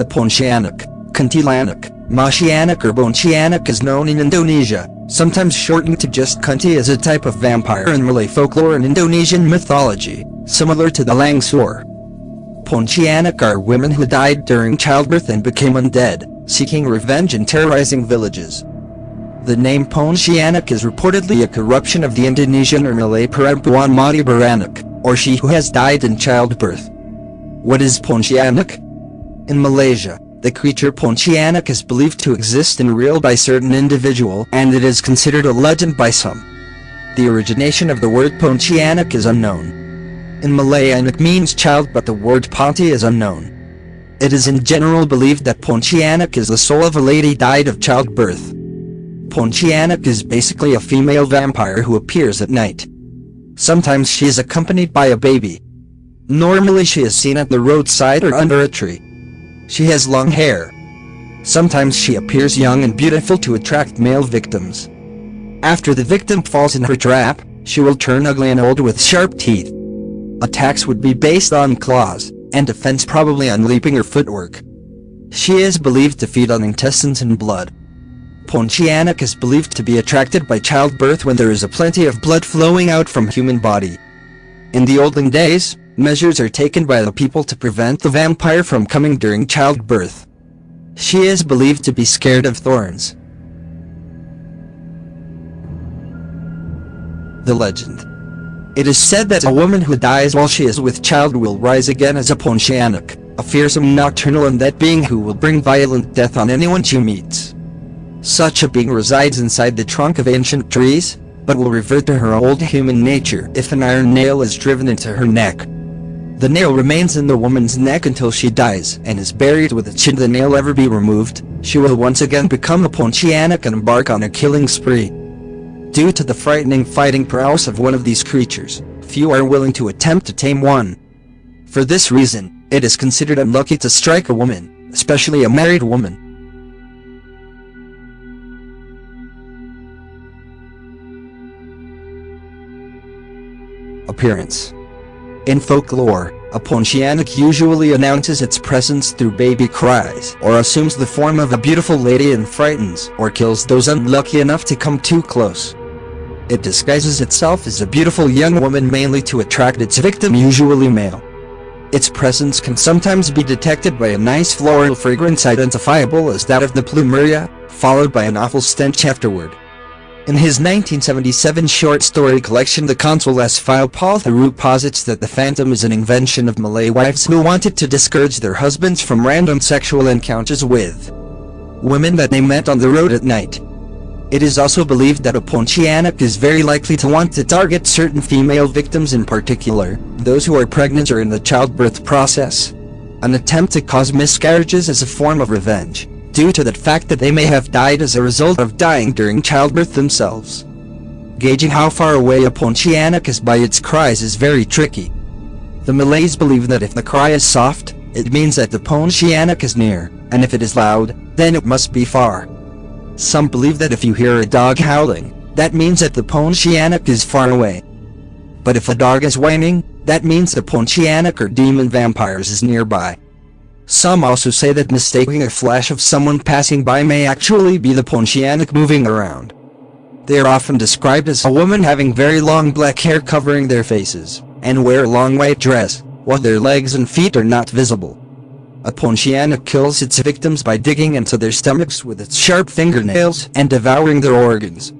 The Pontianak, Kuntilanak, Mashianak or Boncianak is known in Indonesia, sometimes shortened to just Kunti, as a type of vampire in Malay folklore and Indonesian mythology, similar to the Langsur. Pontianak are women who died during childbirth and became undead, seeking revenge and terrorizing villages. The name Pontianak is reportedly a corruption of the Indonesian or Malay Perempuan Mati Beranak, or she who has died in childbirth. What is Pontianak? In Malaysia, the creature Pontianak is believed to exist in real by certain individual, and it is considered a legend by some. The origination of the word Pontianak is unknown. In Malay, anak means child, but the word Ponti is unknown. It is in general believed that Pontianak is the soul of a lady died of childbirth. Pontianak is basically a female vampire who appears at night. Sometimes she is accompanied by a baby. Normally she is seen at the roadside or under a tree. She has long hair. Sometimes she appears young and beautiful to attract male victims. After the victim falls in her trap, she will turn ugly and old with sharp teeth. Attacks would be based on claws, and defense probably on leaping or footwork. She is believed to feed on intestines and blood. Pontianak is believed to be attracted by childbirth when there is a plenty of blood flowing out from human body. In the olden days, measures are taken by the people to prevent the vampire from coming during childbirth. She is believed to be scared of thorns. The legend. It is said that a woman who dies while she is with child will rise again as a Pontianak, a fearsome nocturnal undead being who will bring violent death on anyone she meets. Such a being resides inside the trunk of ancient trees, but will revert to her old human nature if an iron nail is driven into her neck. The nail remains in the woman's neck until she dies and is buried with it. Should the nail ever be removed, she will once again become a Pontianak and embark on a killing spree. Due to the frightening fighting prowess of one of these creatures, few are willing to attempt to tame one. For this reason, it is considered unlucky to strike a woman, especially a married woman. Appearance. In folklore, a Pontianak usually announces its presence through baby cries or assumes the form of a beautiful lady and frightens or kills those unlucky enough to come too close. It disguises itself as a beautiful young woman mainly to attract its victim, usually male. Its presence can sometimes be detected by a nice floral fragrance identifiable as that of the plumeria, followed by an awful stench afterward. In his 1977 short story collection The Consul S. File, Paul Theroux posits that the phantom is an invention of Malay wives who wanted to discourage their husbands from random sexual encounters with women that they met on the road at night. It is also believed that a Pontianak is very likely to want to target certain female victims, in particular, those who are pregnant or in the childbirth process. An attempt to cause miscarriages as a form of revenge, due to the fact that they may have died as a result of dying during childbirth themselves. Gauging how far away a Pontianak is by its cries is very tricky. The Malays believe that if the cry is soft, it means that the Pontianak is near, and if it is loud, then it must be far. Some believe that if you hear a dog howling, that means that the Pontianak is far away. But if a dog is whining, that means the Pontianak or demon vampires is nearby. Some also say that mistaking a flash of someone passing by may actually be the Pontianak moving around. They are often described as a woman having very long black hair covering their faces, and wear a long white dress, while their legs and feet are not visible. A Pontianak kills its victims by digging into their stomachs with its sharp fingernails and devouring their organs.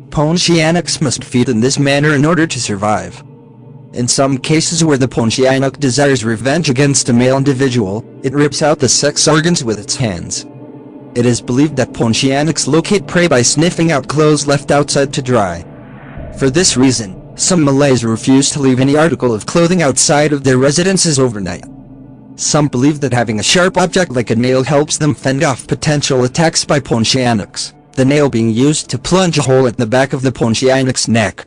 Pontianaks must feed in this manner in order to survive. In some cases where the Pontianak desires revenge against a male individual, it rips out the sex organs with its hands. It is believed that Pontianaks locate prey by sniffing out clothes left outside to dry. For this reason, some Malays refuse to leave any article of clothing outside of their residences overnight. Some believe that having a sharp object like a nail helps them fend off potential attacks by Pontianaks, the nail being used to plunge a hole at the back of the Pontianak's neck.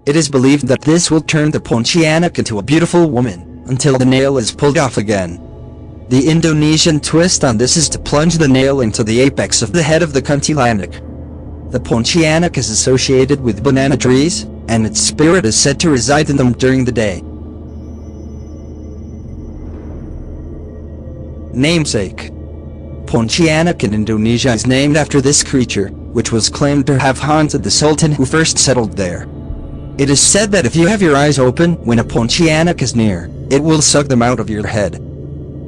It is believed that this will turn the Pontianak into a beautiful woman, until the nail is pulled off again. The Indonesian twist on this is to plunge the nail into the apex of the head of the Kuntilanak. The Pontianak is associated with banana trees, and its spirit is said to reside in them during the day. Namesake. Pontianak in Indonesia is named after this creature, which was claimed to have haunted the Sultan who first settled there. It is said that if you have your eyes open when a Pontianak is near, it will suck them out of your head.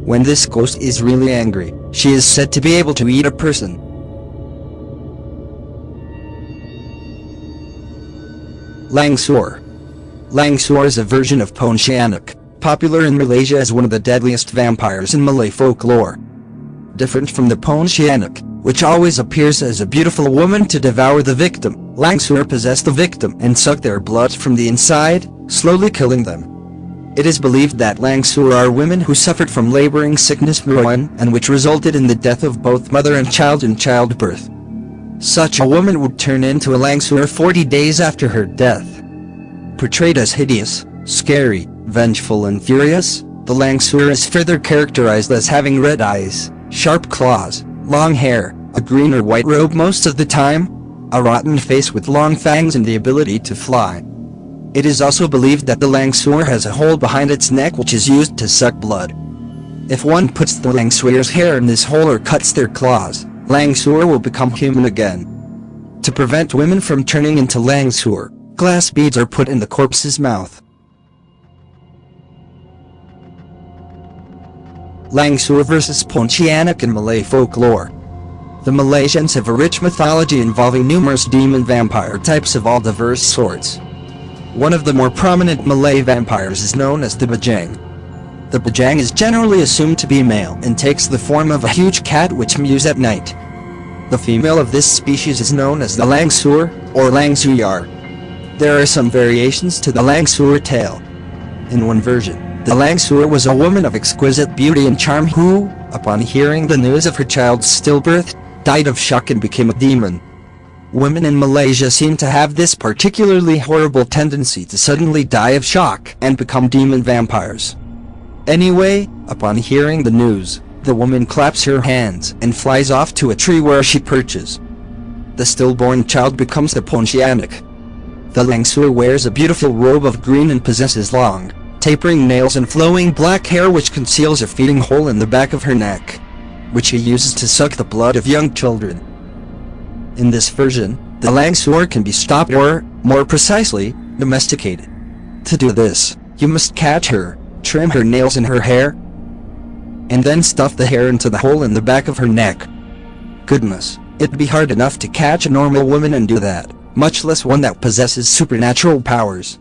When this ghost is really angry, she is said to be able to eat a person. Langsur. Langsur is a version of Pontianak, popular in Malaysia as one of the deadliest vampires in Malay folklore. Different from the Pontianak, which always appears as a beautiful woman to devour the victim, Langsur possess the victim and suck their blood from the inside, slowly killing them. It is believed that Langsur are women who suffered from laboring sickness Muruan, and which resulted in the death of both mother and child in childbirth. Such a woman would turn into a Langsur 40 days after her death. Portrayed as hideous, scary, vengeful and furious, the Langsur is further characterized as having red eyes, sharp claws, long hair, a green or white robe most of the time, a rotten face with long fangs and the ability to fly. It is also believed that the Langsur has a hole behind its neck which is used to suck blood. If one puts the Langsur's hair in this hole or cuts their claws, Langsur will become human again. To prevent women from turning into Langsur, glass beads are put in the corpse's mouth. Langsur vs. Pontianak in Malay folklore. The Malaysians have a rich mythology involving numerous demon vampire types of all diverse sorts. One of the more prominent Malay vampires is known as the Bajang. The Bajang is generally assumed to be male and takes the form of a huge cat which mews at night. The female of this species is known as the Langsur, or Langsuyar. There are some variations to the Langsur tale. In one version, the Langsur was a woman of exquisite beauty and charm who, upon hearing the news of her child's stillbirth, died of shock and became a demon. Women in Malaysia seem to have this particularly horrible tendency to suddenly die of shock and become demon vampires. Anyway, upon hearing the news, the woman claps her hands and flies off to a tree where she perches. The stillborn child becomes the Pontianak. The Langsur wears a beautiful robe of green and possesses long, tapering nails and flowing black hair which conceals a feeding hole in the back of her neck, which she uses to suck the blood of young children. In this version, the Langsur can be stopped or, more precisely, domesticated. To do this, you must catch her, trim her nails and her hair, and then stuff the hair into the hole in the back of her neck. Goodness, it'd be hard enough to catch a normal woman and do that, much less one that possesses supernatural powers.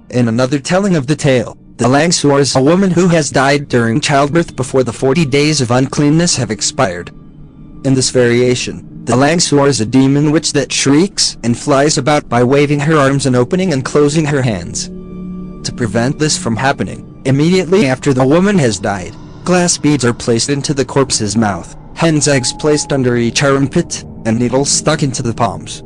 In another telling of the tale, the Langsur is a woman who has died during childbirth before the 40 days of uncleanness have expired. In this variation, the Langsur is a demon witch that shrieks and flies about by waving her arms and opening and closing her hands. To prevent this from happening, immediately after the woman has died, glass beads are placed into the corpse's mouth, hen's eggs placed under each armpit, and needles stuck into the palms.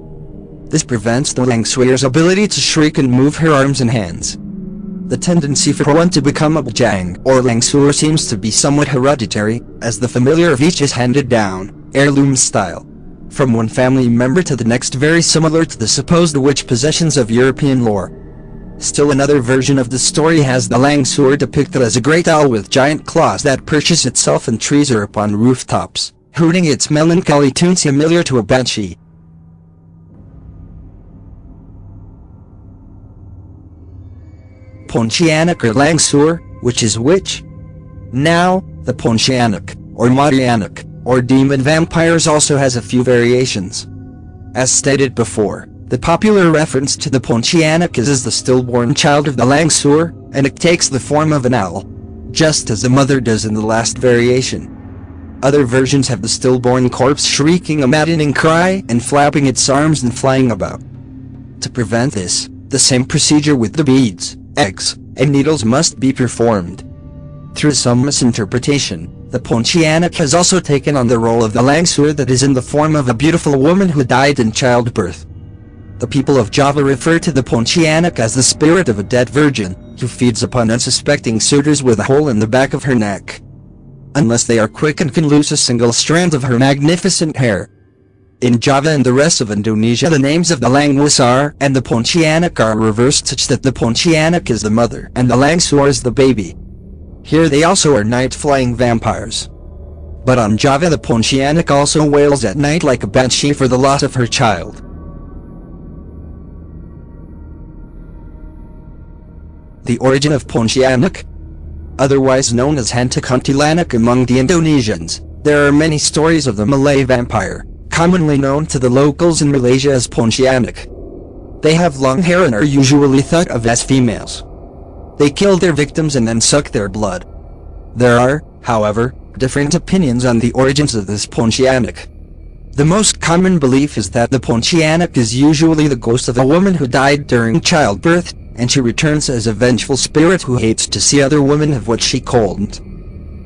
This prevents the Langsur's ability to shriek and move her arms and hands. The tendency for one to become a Bajang or Langsur seems to be somewhat hereditary, as the familiar of each is handed down, heirloom style, from one family member to the next, very similar to the supposed witch possessions of European lore. Still another version of the story has the Langsur depicted as a great owl with giant claws that perches itself in trees or upon rooftops, hooting its melancholy tune similar to a banshee. Pontianak or Langsur, which is which? Now, the Pontianak, or Marianak, or demon vampires also has a few variations. As stated before, the popular reference to the Pontianak is as the stillborn child of the Langsur, and it takes the form of an owl, just as the mother does in the last variation. Other versions have the stillborn corpse shrieking a maddening cry and flapping its arms and flying about. To prevent this, the same procedure with the beads, eggs, and needles must be performed. Through some misinterpretation, the Pontianak has also taken on the role of the Langsur that is in the form of a beautiful woman who died in childbirth. The people of Java refer to the Pontianak as the spirit of a dead virgin, who feeds upon unsuspecting suitors with a hole in the back of her neck. Unless they are quick and can lose a single strand of her magnificent hair. In Java and the rest of Indonesia, the names of the Langusar and the Pontianak are reversed such that the Pontianak is the mother and the Langsur is the baby. Here they also are night-flying vampires. But on Java the Pontianak also wails at night like a banshee for the loss of her child. The origin of Pontianak, otherwise known as Hantu Kuntilanak among the Indonesians. There are many stories of the Malay vampire, commonly known to the locals in Malaysia as Pontianak. They have long hair and are usually thought of as females. They kill their victims and then suck their blood. There are, however, different opinions on the origins of this Pontianak. The most common belief is that the Pontianak is usually the ghost of a woman who died during childbirth, and she returns as a vengeful spirit who hates to see other women have what she called.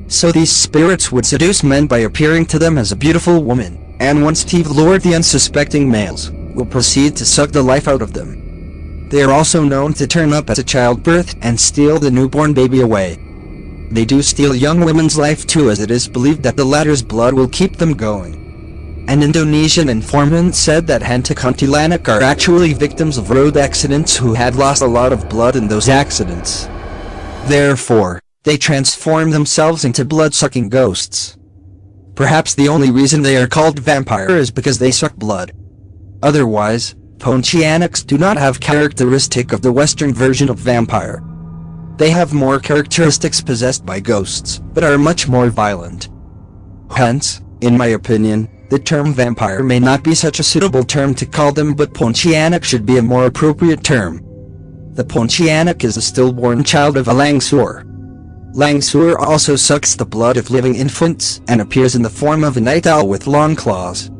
So these spirits would seduce men by appearing to them as a beautiful woman, and once they've lured the unsuspecting males, will proceed to suck the life out of them. They are also known to turn up at a childbirth and steal the newborn baby away. They do steal young women's life too, as it is believed that the latter's blood will keep them going. An Indonesian informant said that Hantu Kuntilanak are actually victims of road accidents who had lost a lot of blood in those accidents. Therefore, they transform themselves into blood-sucking ghosts. Perhaps the only reason they are called vampire is because they suck blood. Otherwise, Pontianaks do not have characteristic of the Western version of vampire. They have more characteristics possessed by ghosts, but are much more violent. Hence, in my opinion, the term vampire may not be such a suitable term to call them, but Pontianak should be a more appropriate term. The Pontianak is a stillborn child of a Langsur. Langsur also sucks the blood of living infants and appears in the form of a night owl with long claws.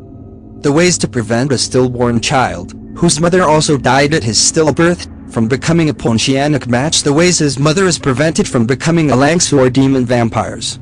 The ways to prevent a stillborn child, whose mother also died at his stillbirth, from becoming a Pontianak match the ways his mother is prevented from becoming a Langsur demon vampires.